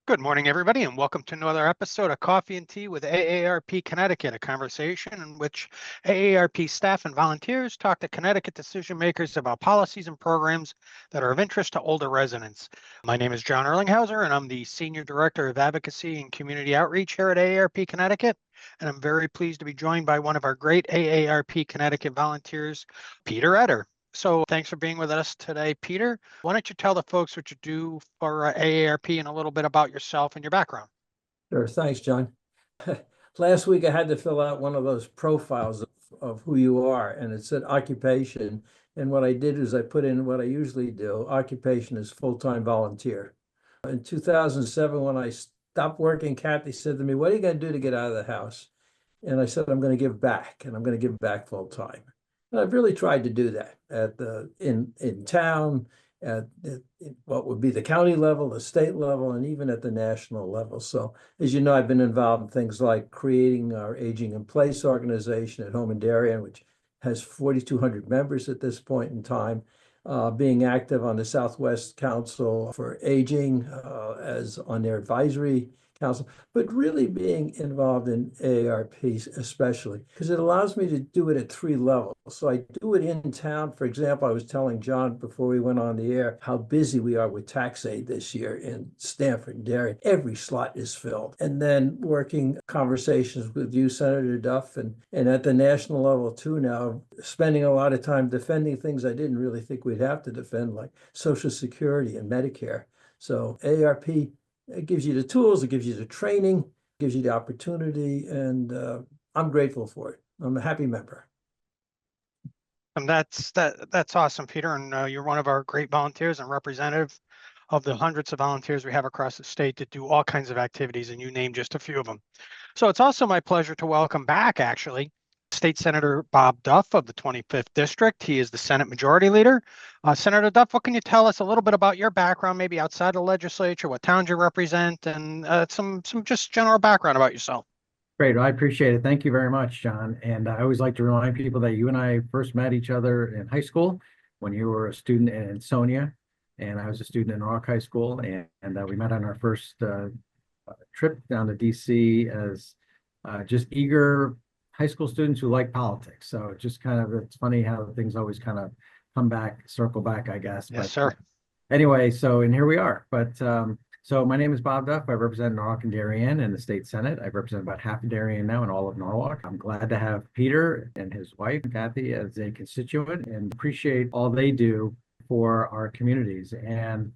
Good morning, everybody, and welcome to another episode of Coffee and Tea with AARP Connecticut, a conversation in which AARP staff and volunteers talk to Connecticut decision makers about policies and programs that are of interest to older residents. My name is John Erlingheuser, and I'm the Senior Director of Advocacy and Community Outreach here at AARP Connecticut. And I'm very pleased to be joined by one of our great AARP Connecticut volunteers, Peter Eder. So thanks for being with us today, Peter. Why don't you tell the folks what you do for AARP and a little bit about yourself and your background? Sure. Thanks, John. Last week I had to fill out one of those profiles of who you are, and it said occupation. And what I did is I put in what I usually do. Occupation is full-time volunteer. In 2007, when I stopped working, Kathy said to me, "What are you going to do to get out of the house?" And I said, "I'm going to give back, and I'm going to give back full-time." And I've really tried to do that in town, at what would be the county level, the state level, and even at the national level. So, as you know, I've been involved in things like creating our Aging in Place organization at home in Darien, which has 4,200 members at this point in time, being active on the Southwest Council for Aging as on their advisory council, but really being involved in AARP especially, because it allows me to do it at three levels. So I do it in town. For example, I was telling John before we went on the air how busy we are with tax aid this year in Stamford and Darien. Every slot is filled. And then working conversations with you, Senator Duff, and at the national level too now, spending a lot of time defending things I didn't really think we'd have to defend, like Social Security and Medicare. So AARP, it gives you the tools, it gives you the training, gives you the opportunity, and I'm grateful for it. I'm a happy member. And that's awesome, Peter. And you're one of our great volunteers and representative of the hundreds of volunteers we have across the state that do all kinds of activities, and you named just a few of them. So it's also my pleasure to welcome back, actually, State Senator Bob Duff of the 25th District. He is the Senate Majority Leader. Senator Duff, what can you tell us a little bit about your background, maybe outside the legislature, what towns you represent, and some just general background about yourself? Great. I appreciate it. Thank you very much, John. And I always like to remind people that you and I first met each other in high school when you were a student in Sonia, and I was a student in Rock High School. And we met on our first trip down to DC as just eager high school students who like politics. So just it's funny how things always kind of come back, circle back, I guess. Yes, sir. Anyway, and here we are. But so my name is Bob Duff. I represent Norwalk and Darien in the state Senate. I represent about half of Darien now and all of Norwalk. I'm glad to have Peter and his wife, Kathy, as a constituent and appreciate all they do for our communities. And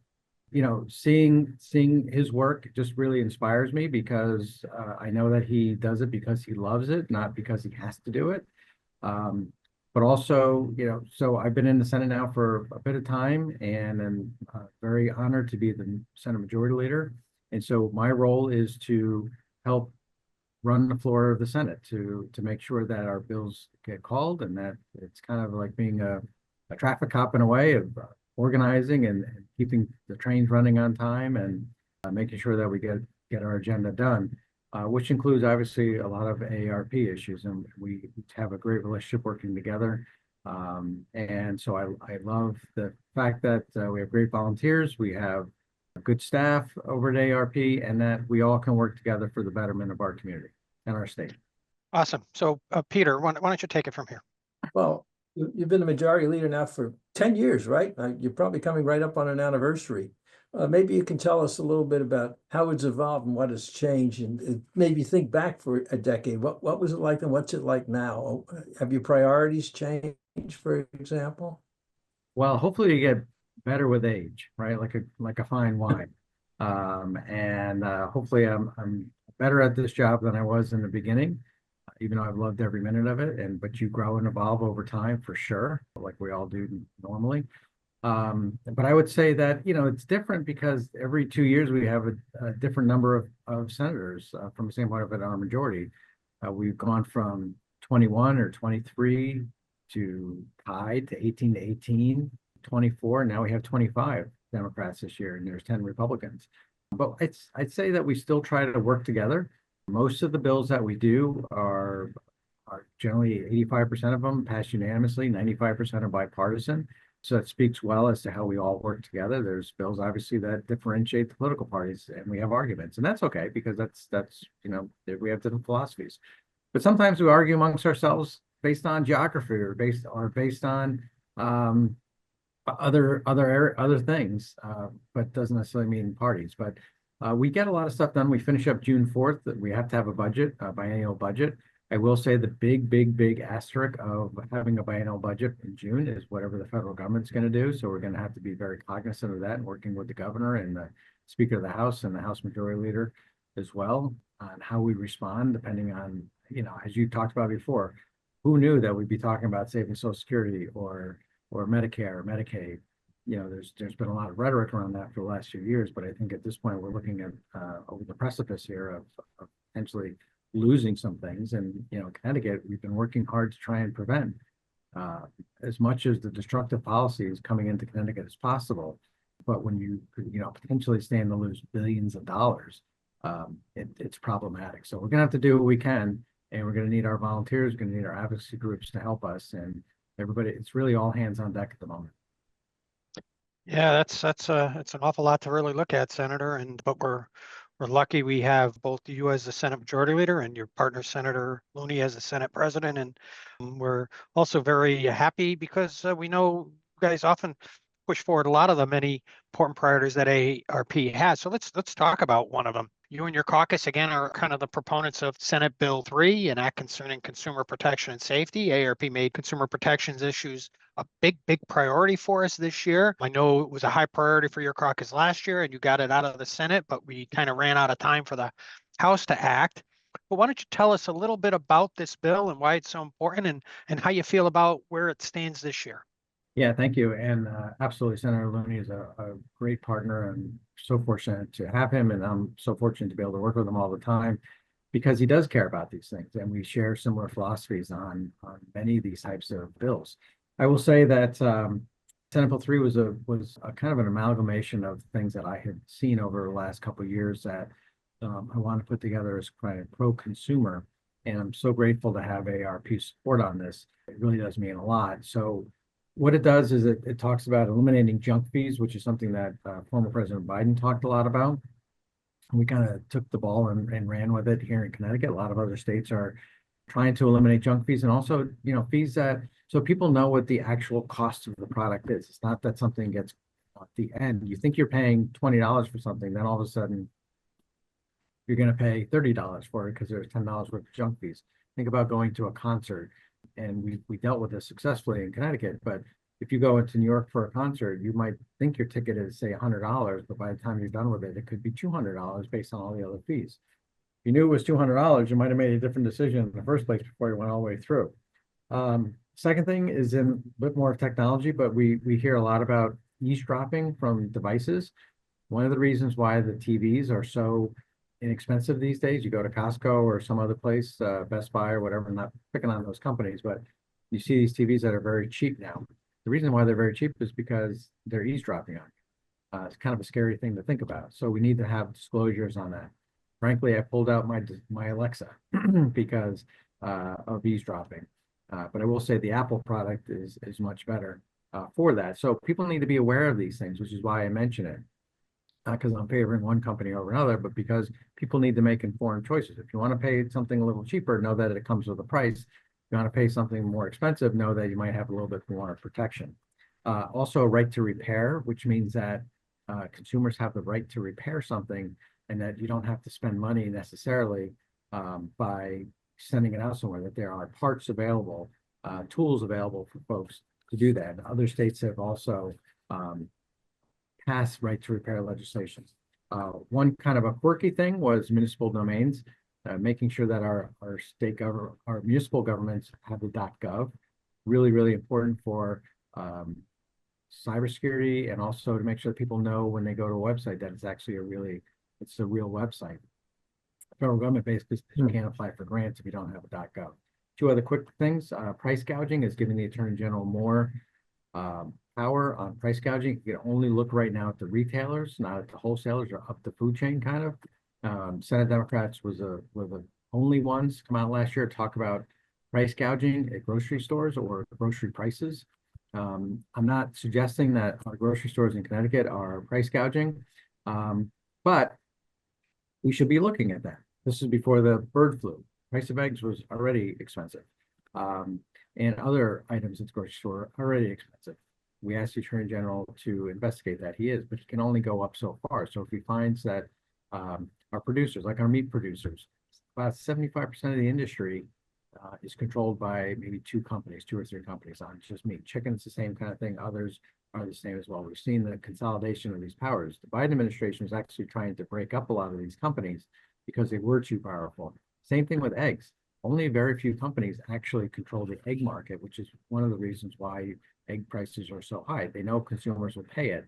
seeing his work just really inspires me because I know that he does it because he loves it, not because he has to do it. But also, so I've been in the Senate now for a bit of time, and I'm very honored to be the Senate Majority Leader. And so my role is to help run the floor of the Senate to make sure that our bills get called, and that it's kind of like being a traffic cop in a way of organizing and keeping the trains running on time and making sure that we get our agenda done, which includes obviously a lot of AARP issues, and we have a great relationship working together. And so I love the fact that we have great volunteers, we have good staff over at AARP, and that we all can work together for the betterment of our community and our state. Awesome. So Peter, why don't you take it from here? Well, you've been the majority leader now for 10 years, right? You're probably coming right up on an anniversary. Maybe you can tell us a little bit about how it's evolved and what has changed, and maybe think back for a decade. What was it like and what's it like now? Have your priorities changed, for example? Well, hopefully you get better with age, right? Like a fine wine. And hopefully I'm better at this job than I was in the beginning, even though I've loved every minute of it. But you grow and evolve over time for sure, like we all do normally. But I would say that, it's different because every 2 years we have a different number of senators from the standpoint of our majority. We've gone from 21 or 23 to tied to 18 to 18, 24. Now we have 25 Democrats this year, and there's 10 Republicans. But I'd say that we still try to work together. Most of the bills that we do are generally 85% of them pass unanimously, 95% are bipartisan. So that speaks well as to how we all work together. There's bills obviously that differentiate the political parties, and we have arguments, and that's okay because that's we have different philosophies. But sometimes we argue amongst ourselves based on geography or based on other things, but doesn't necessarily mean parties. But we get a lot of stuff done. We finish up June 4th. We have to have a budget, a biennial budget. I will say the big asterisk of having a biennial budget in June is whatever the federal government's going to do. So we're going to have to be very cognizant of that and working with the governor and the Speaker of the House and the House Majority Leader as well on how we respond, depending on, as you talked about before, who knew that we'd be talking about saving Social Security or Medicare or Medicaid. There's been a lot of rhetoric around that for the last few years, but I think at this point we're looking at over the precipice here of potentially losing some things. And Connecticut, we've been working hard to try and prevent as much as the destructive policies coming into Connecticut as possible. But when you potentially stand to lose billions of dollars, it's problematic. So we're gonna have to do what we can, and we're gonna need our volunteers, we're gonna need our advocacy groups to help us, and everybody. It's really all hands on deck at the moment. Yeah, it's an awful lot to really look at, Senator. But we're lucky we have both you as the Senate Majority Leader and your partner Senator Looney as the Senate President, and we're also very happy because we know you guys often push forward a lot of the many important priorities that AARP has. So let's talk about one of them. You and your caucus, again, are kind of the proponents of Senate Bill 3, an act concerning consumer protection and safety. AARP made consumer protections issues a big priority for us this year. I know it was a high priority for your caucus last year, and you got it out of the Senate, but we kind of ran out of time for the House to act. But why don't you tell us a little bit about this bill and why it's so important and how you feel about where it stands this year? Yeah, thank you. And absolutely, Senator Looney is a great partner, and so fortunate to have him. And I'm so fortunate to be able to work with him all the time because he does care about these things. And we share similar philosophies on many of these types of bills. I will say that Senate Bill 3 was a kind of an amalgamation of things that I had seen over the last couple of years that I want to put together as kind of pro-consumer. And I'm so grateful to have AARP support on this. It really does mean a lot. So what it does is it talks about eliminating junk fees, which is something that former President Biden talked a lot about. We kind of took the ball and ran with it here in Connecticut. A lot of other states are trying to eliminate junk fees, and also, fees that, so people know what the actual cost of the product is. It's not that something gets at the end. You think you're paying $20 for something, then all of a sudden you're going to pay $30 for it because there's $10 worth of junk fees. Think about going to a concert. And we dealt with this successfully in Connecticut, but if you go into New York for a concert, you might think your ticket is, say, $100, but by the time you're done with it, it could be $200 based on all the other fees. If you knew it was $200, you might have made a different decision in the first place before you went all the way through. Second thing is in a bit more of technology, but we hear a lot about eavesdropping from devices. One of the reasons why the TVs are so inexpensive these days, you go to Costco or some other place, Best Buy or whatever, I'm not picking on those companies, but you see these TVs that are very cheap now. The reason why they're very cheap is because they're eavesdropping on you. It's kind of a scary thing to think about. So we need to have disclosures on that. Frankly, I pulled out my Alexa because of eavesdropping. But I will say the Apple product is much better for that. So people need to be aware of these things, which is why I mention it. Not because I'm favoring one company over another, but because people need to make informed choices. If you want to pay something a little cheaper, know that it comes with a price. If you want to pay something more expensive, know that you might have a little bit more protection. Also, a right to repair, which means that consumers have the right to repair something and that you don't have to spend money necessarily by sending it out somewhere, that there are parts available, tools available for folks to do that. And other states have also passed right to repair legislation. One kind of a quirky thing was municipal domains, making sure that our municipal governments have the .gov. Really important for cybersecurity, and also to make sure that people know when they go to a website that it's actually a real website. Federal government basically you can't apply for grants if you don't have a .gov. Two other quick things: price gouging is giving the Attorney General more power on price gouging. You can only look right now at the retailers, not at the wholesalers or up the food chain kind of. Senate Democrats were the only ones to come out last year to talk about price gouging at grocery stores or grocery prices. I'm not suggesting that our grocery stores in Connecticut are price gouging, but we should be looking at that. This is before the bird flu. Price of eggs was already expensive. And other items at the grocery store are already expensive. We asked the Attorney General to investigate that. He is, but he can only go up so far. So if he finds that our producers, like our meat producers, about 75% of the industry is controlled by maybe two or three companies on just meat. Chicken's the same kind of thing. Others are the same as well. We've seen the consolidation of these powers. The Biden administration is actually trying to break up a lot of these companies because they were too powerful. Same thing with eggs. Only very few companies actually control the egg market, which is one of the reasons why egg prices are so high. They know consumers will pay it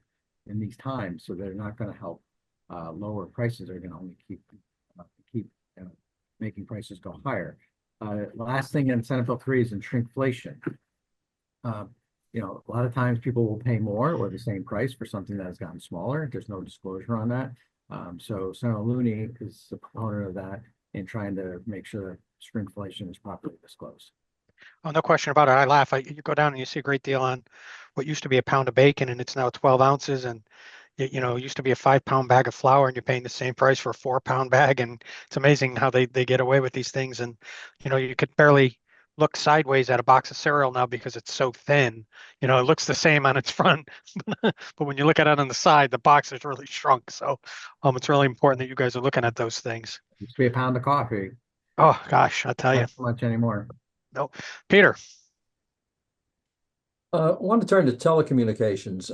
in these times, so they're not going to help lower prices. They're going to only keep making prices go higher. Last thing in Senate Bill 3 is in shrinkflation. A lot of times people will pay more or the same price for something that has gotten smaller. There's no disclosure on that. So Senator Looney is a proponent of that in trying to make sure that shrinkflation is properly disclosed. Oh, no question about it. I laugh. You go down and you see a great deal on what used to be a pound of bacon, and it's now 12 ounces. And it used to be a 5-pound bag of flour, and you're paying the same price for a 4-pound bag. And it's amazing how they get away with these things. And you could barely look sideways at a box of cereal now because it's so thin. It looks the same on its front, but when you look at it on the side, the box is really shrunk. So it's really important that you guys are looking at those things. It used to be a pound of coffee. Oh gosh, I'll tell you. Not so much anymore. No, Peter. I want to turn to telecommunications.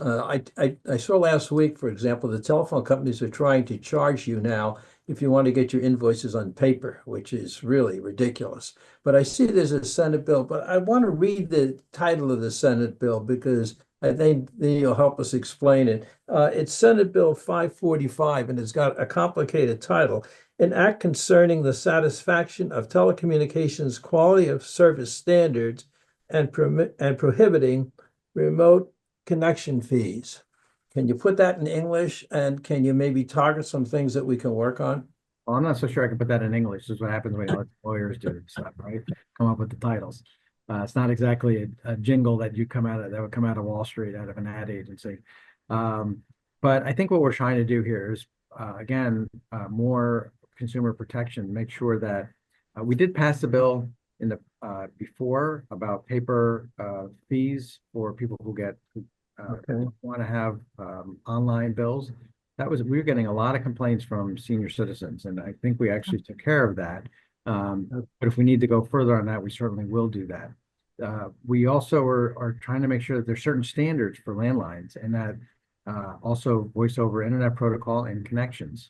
I saw last week, for example, the telephone companies are trying to charge you now if you want to get your invoices on paper, which is really ridiculous. But I see there's a Senate bill, but I want to read the title of the Senate bill because I think you'll help us explain it. It's Senate Bill 545, and it's got a complicated title. An act concerning the satisfaction of telecommunications quality of service standards and prohibiting remote connection fees. Can you put that in English, and can you maybe target some things that we can work on? Well, I'm not so sure I can put that in English. This is what happens when lawyers do stuff, right? Come up with the titles. It's not exactly a jingle that would come out of Wall Street, out of an ad agency. But I think what we're trying to do here is, again, more consumer protection, make sure that we did pass the bill in the before about paper fees for people who want to have online bills. We were getting a lot of complaints from senior citizens, and I think we actually took care of that. But if we need to go further on that, we certainly will do that. We also are trying to make sure that there's certain standards for landlines, and that also voice over internet protocol and connections,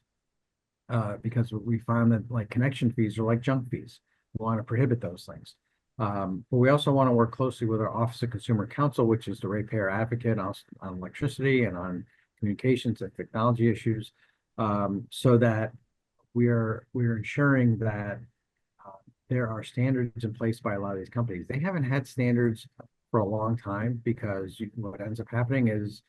because we found that like connection fees are like junk fees. We want to prohibit those things. But we also want to work closely with our Office of Consumer Counsel, which is the ratepayer advocate on electricity and on communications and technology issues, so that we're ensuring that there are standards in place by a lot of these companies. They haven't had standards for a long time because what ends up happening is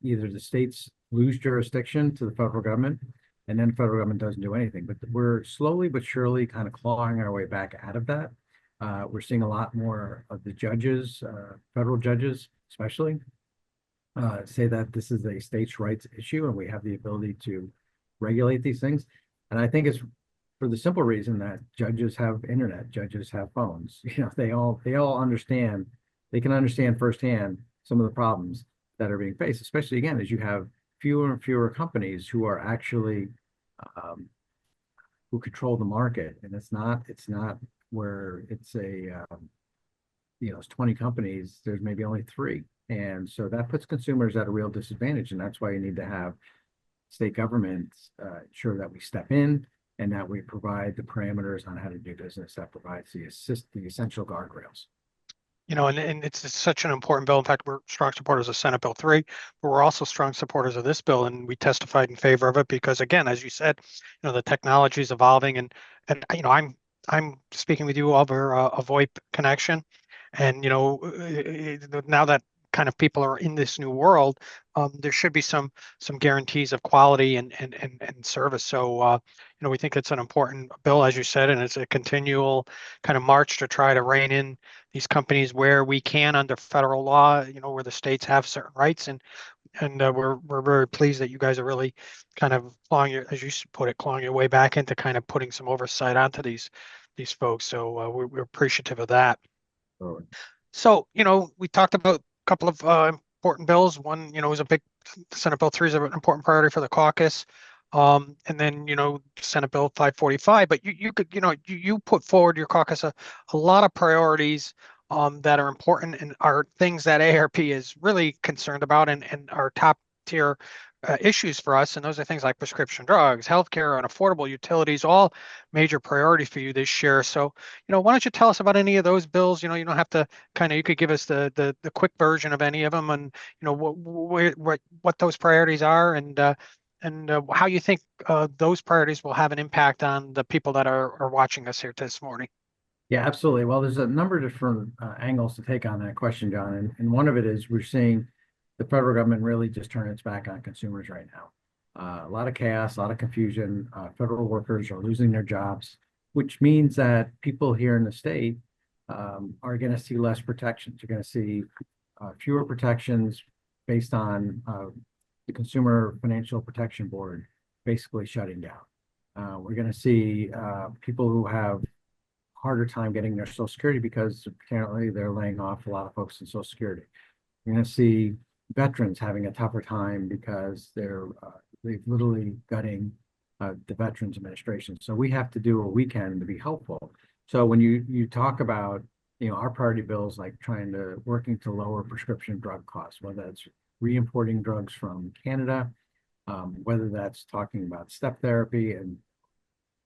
either the states lose jurisdiction to the federal government, and then the federal government doesn't do anything. But we're slowly but surely kind of clawing our way back out of that. We're seeing a lot more of the judges, federal judges especially, say that this is a states' rights issue and we have the ability to regulate these things. And I think it's for the simple reason that judges have internet, judges have phones. They all understand, they can understand firsthand some of the problems that are being faced, especially again, as you have fewer and fewer companies who are actually who control the market. And it's not where it's it's 20 companies, there's maybe only 3. And so that puts consumers at a real disadvantage. And that's why you need to have state governments ensure that we step in and that we provide the parameters on how to do business that provides the essential guardrails. And it's such an important bill. In fact, we're strong supporters of Senate Bill 3, but we're also strong supporters of this bill, and we testified in favor of it because, again, as you said, the technology is evolving, and I'm speaking with you over a VoIP connection, and now that kind of people are in this new world, there should be some guarantees of quality and service. So we think it's an important bill, as you said, and it's a continual kind of march to try to rein in these companies where we can under federal law, where the states have certain rights, and we're very pleased that you guys are really kind of clawing your, as you put it, clawing your way back into kind of putting some oversight onto these folks. So we're appreciative of that. Sure. So, we talked about a couple of important bills. One, is a big Senate Bill 3 is an important priority for the caucus. And then, Senate Bill 545. But you could, you put forward your caucus a lot of priorities that are important and are things that AARP is really concerned about and are top tier issues for us. And those are things like prescription drugs, healthcare, and affordable utilities, all major priorities for you this year. So, why don't you tell us about any of those bills? You don't have to you could give us the quick version of any of them, and what those priorities are, and how you think those priorities will have an impact on the people that are watching us here this morning. Yeah, absolutely. Well, there's a number of different angles to take on that question, John. And one of it is we're seeing the federal government really just turn its back on consumers right now. A lot of chaos, a lot of confusion. Federal workers are losing their jobs, which means that people here in the state are going to see less protections. You're going to see fewer protections based on the Consumer Financial Protection Board basically shutting down. We're going to see people who have harder time getting their Social Security because apparently they're laying off a lot of folks in Social Security. You're going to see veterans having a tougher time because they're literally gutting the Veterans Administration. So we have to do what we can to be helpful. So when you talk about our priority bills, like working to lower prescription drug costs, whether that's re-importing drugs from Canada, whether that's talking about step therapy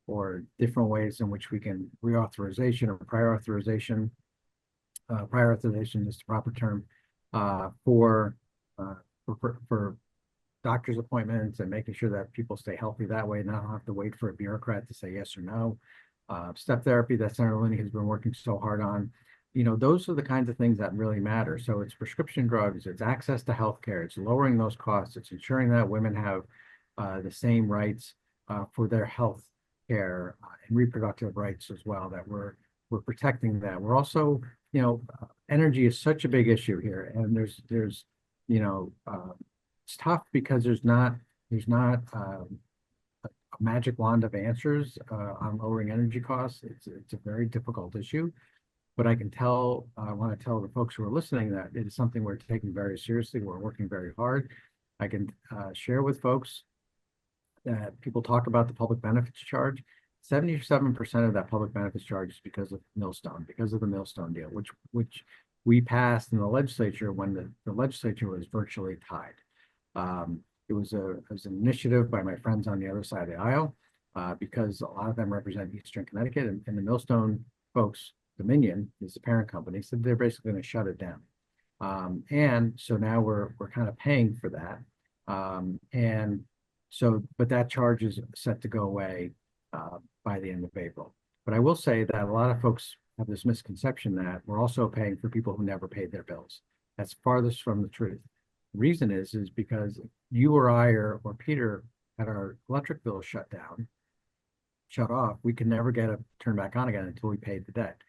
or different ways in which we can reauthorization or prior authorization. Prior authorization is the proper term for doctor's appointments and making sure that people stay healthy that way and not have to wait for a bureaucrat to say yes or no. Step therapy that Senator Linney has been working so hard on. Those are the kinds of things that really matter. So it's prescription drugs, it's access to healthcare, it's lowering those costs, it's ensuring that women have the same rights for their health care and reproductive rights as well, that we're protecting that. We're also, energy is such a big issue here, and there's it's tough because there's not a magic wand of answers on lowering energy costs. It's a very difficult issue, but I want to tell the folks who are listening that it is something we're taking very seriously. We're working very hard. I can share with folks that people talk about the public benefits charge. 77% of that public benefits charge is because of Millstone, because of the Millstone deal, which we passed in the legislature when the legislature was virtually tied. It was an initiative by my friends on the other side of the aisle because a lot of them represent Eastern Connecticut, and the Millstone folks, Dominion is the parent company, said they're basically going to shut it down. And so now we're kind of paying for that. But that charge is set to go away by the end of April. But I will say that a lot of folks have this misconception that we're also paying for people who never paid their bills. That's farthest from the truth. The reason is because you or I or Peter had our electric bill shut off, we could never get it turned back on again until we paid the debt.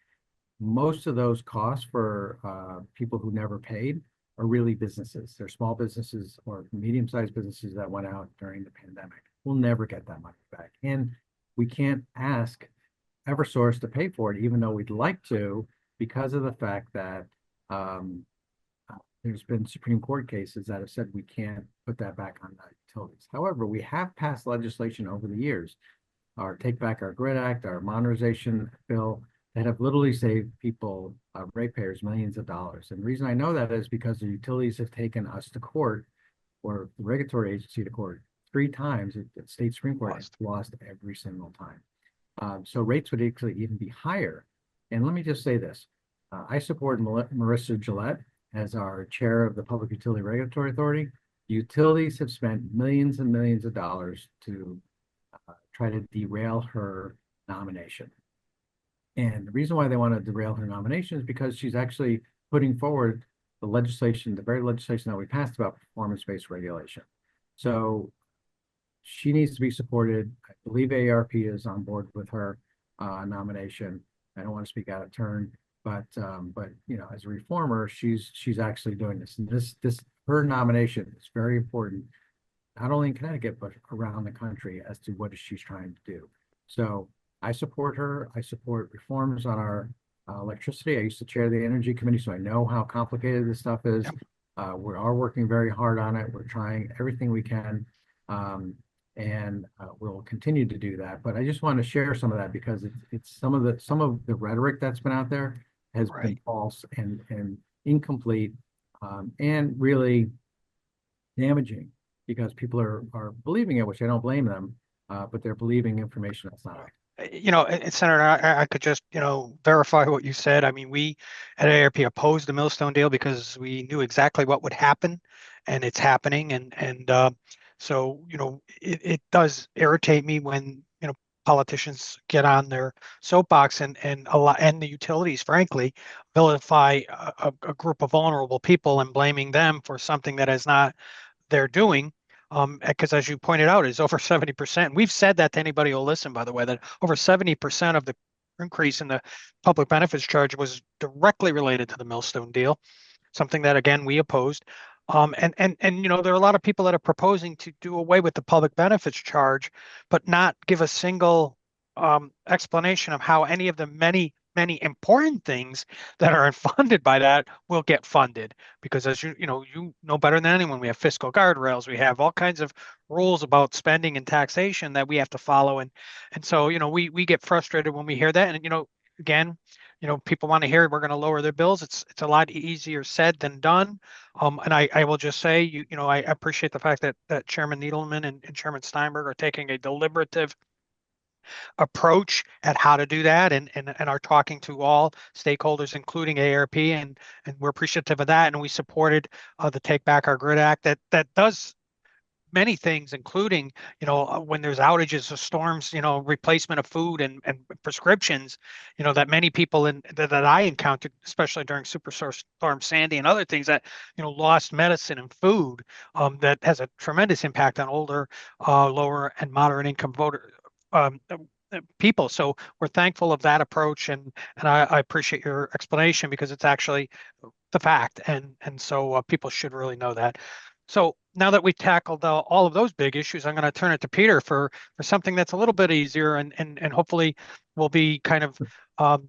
Most of those costs for people who never paid are really businesses. They're small businesses or medium-sized businesses that went out during the pandemic. We'll never get that money back. And we can't ask Eversource to pay for it, even though we'd like to, because of the fact that there's been Supreme Court cases that have said we can't put that back on the utilities. However, we have passed legislation over the years, our Take Back Our Grid Act, our modernization bill, that have literally saved people, ratepayers, millions of dollars. And the reason I know that is because the utilities have taken us to court, or the regulatory agency to court, 3 times at state Supreme Court, has lost every single time. So rates would actually even be higher. And let me just say this. I support Marissa Gillette as our chair of the Public Utility Regulatory Authority. Utilities have spent millions and millions of dollars to try to derail her nomination. And the reason why they want to derail her nomination is because she's actually putting forward the legislation, the very legislation that we passed about performance-based regulation. So she needs to be supported. I believe AARP is on board with her nomination. I don't want to speak out of turn, but you know, as a reformer, she's actually doing this, and her nomination is very important, not only in Connecticut but around the country as to what she's trying to do. So I support her. I support reforms on our electricity. I used to chair the Energy Committee, so I know how complicated this stuff is. We are working very hard on it. We're trying everything we can, and we'll continue to do that. But I just want to share some of that because it's some of the rhetoric that's been out there has been false and incomplete, and really damaging because people are believing it, which I don't blame them, but they're believing information that's not right. You know, and Senator, I could just, you know, verify what you said. I mean, we at AARP opposed the Millstone deal because we knew exactly what would happen, and it's happening. And so, you know, it does irritate me when, you know, politicians get on their soapbox and the utilities, frankly, vilify a group of vulnerable people and blaming them for something that is not their doing. Because as you pointed out, is over 70%. We've said that to anybody who'll listen, by the way, that over 70% of the increase in the public benefits charge was directly related to the Millstone deal, something that, again, we opposed. And you know, there are a lot of people that are proposing to do away with the public benefits charge, but not give a single explanation of how any of the many important things that are funded by that will get funded. Because as you know better than anyone, we have fiscal guardrails, we have all kinds of rules about spending and taxation that we have to follow, and so, you know, we get frustrated when we hear that. And, you know, again, you know, people want to hear we're going to lower their bills. It's a lot easier said than done. And I will just say, you know, I appreciate the fact that Chairman Needleman and Chairman Steinberg are taking a deliberative approach at how to do that, and are talking to all stakeholders, including AARP, and we're appreciative of that. And we supported the Take Back Our Grid Act that does many things, including, you know, when there's outages or storms, you know, replacement of food and prescriptions, you know, that many people that I encountered, especially during Superstorm Sandy and other things, that, you know, lost medicine and food, that has a tremendous impact on older, lower and moderate income people. So we're thankful of that approach, and I appreciate your explanation because it's actually the fact, and so people should really know that. So now that we've tackled all of those big issues, I'm going to turn it to Peter for something that's a little bit easier, and hopefully will be kind of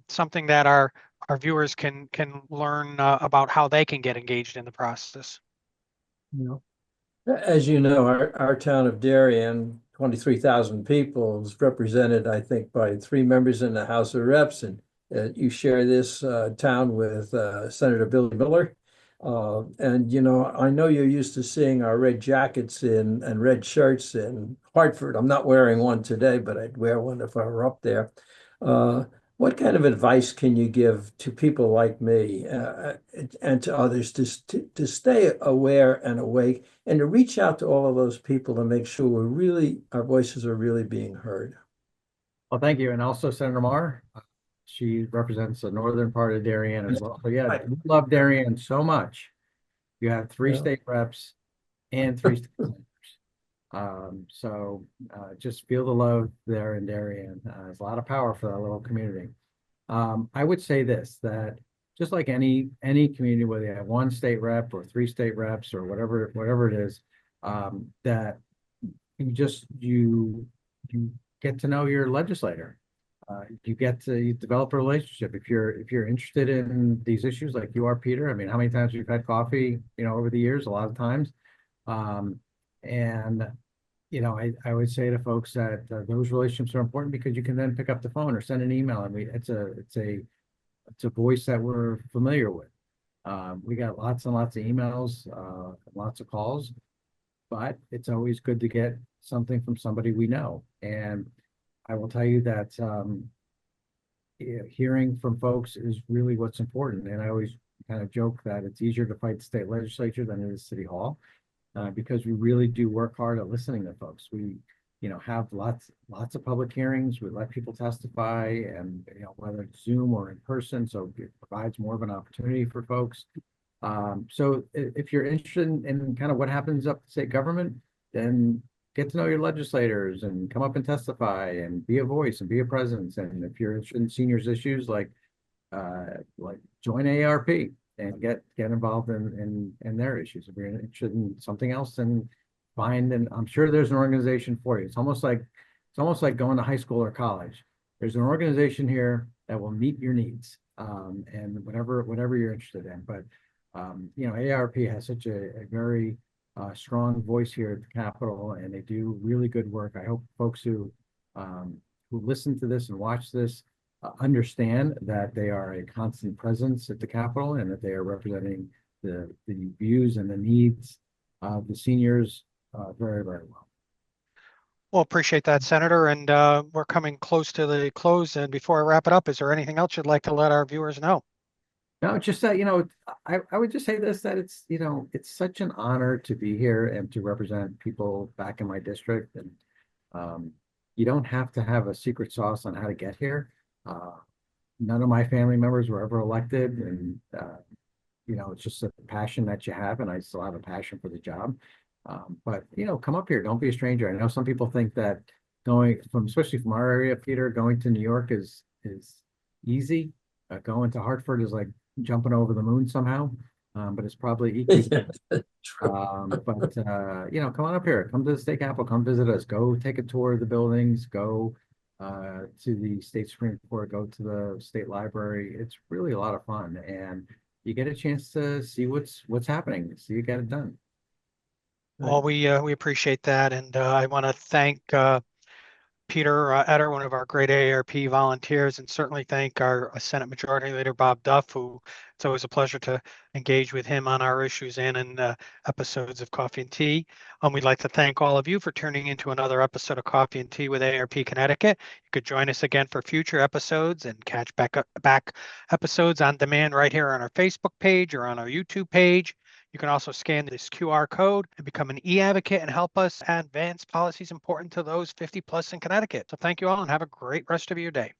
something that our viewers can learn about how they can get engaged in the process. You know, as you know, our town of Darien, 23,000 people, is represented, I think, by 3 members in the House of Reps, and you share this town with Senator Billy Miller. And, you know, I know you're used to seeing our red jackets and red shirts in Hartford. I'm not wearing one today, but I'd wear one if I were up there. What kind of advice can you give to people like me and to others to stay aware and awake and to reach out to all of those people and make sure our voices are really being heard? Well, thank you. And also Senator Marr. She represents the northern part of Darien as well. So yeah, we love Darien so much. You have 3 state reps and 3 state senators. So just feel the love there in Darien. There's a lot of power for that little community. I would say this, that just like any community, whether you have 1 state rep or 3 state reps or whatever it is, that you get to know your legislator. You get to develop a relationship. If you're interested in these issues like you are, Peter, I mean, how many times we've had coffee, you know, over the years, a lot of times. And, you know, I would say to folks that those relationships are important because you can then pick up the phone or send an email. I mean, it's a voice that we're familiar with. We got lots and lots of emails, lots of calls, but it's always good to get something from somebody we know. And I will tell you that hearing from folks is really what's important. And I always kind of joke that it's easier to fight the state legislature than it is City Hall, because we really do work hard at listening to folks. We, you know, have lots of public hearings. We let people testify, and, you know, whether it's Zoom or in person, so it provides more of an opportunity for folks. So if you're interested in kind of what happens up to state government, then get to know your legislators and come up and testify and be a voice and be a presence. And if you're interested in seniors issues like like join AARP and get involved in their issues. If you're interested in something else, then find, and I'm sure there's an organization for you. It's almost like going to high school or college. There's an organization here that will meet your needs, and whatever you're interested in. But AARP has such a very strong voice here at the Capitol, and they do really good work. I hope folks who listen to this and watch this understand that they are a constant presence at the Capitol and that they are representing the views and the needs of the seniors very, very well. Well, appreciate that, Senator. And we're coming close to the close. And before I wrap it up, is there anything else you'd like to let our viewers know? No, just that, I would just say this, that it's, it's such an honor to be here and to represent people back in my district. And you don't have to have a secret sauce on how to get here. None of my family members were ever elected, and it's just a passion that you have, and I still have a passion for the job. But come up here, don't be a stranger. I know some people think that especially from our area, Peter, going to New York is easy. Going to Hartford is like jumping over the moon somehow, but it's probably equally. But come on up here, come to the state capitol, come visit us, go take a tour of the buildings, go to the state Supreme Court, go to the state library. It's really a lot of fun, and you get a chance to see what's happening, see you get it done. Well, we appreciate that, and I want to thank Peter Eder, one of our great AARP volunteers, and certainly thank our Senate Majority Leader Bob Duff, who it's always a pleasure to engage with him on our issues and in episodes of Coffee and Tea. We'd like to thank all of you for tuning into another episode of Coffee and Tea with AARP Connecticut. You could join us again for future episodes and catch back episodes on demand right here on our Facebook page or on our YouTube page. You can also scan this QR code and become an e-advocate and help us advance policies important to those 50 plus in Connecticut. So thank you all and have a great rest of your day.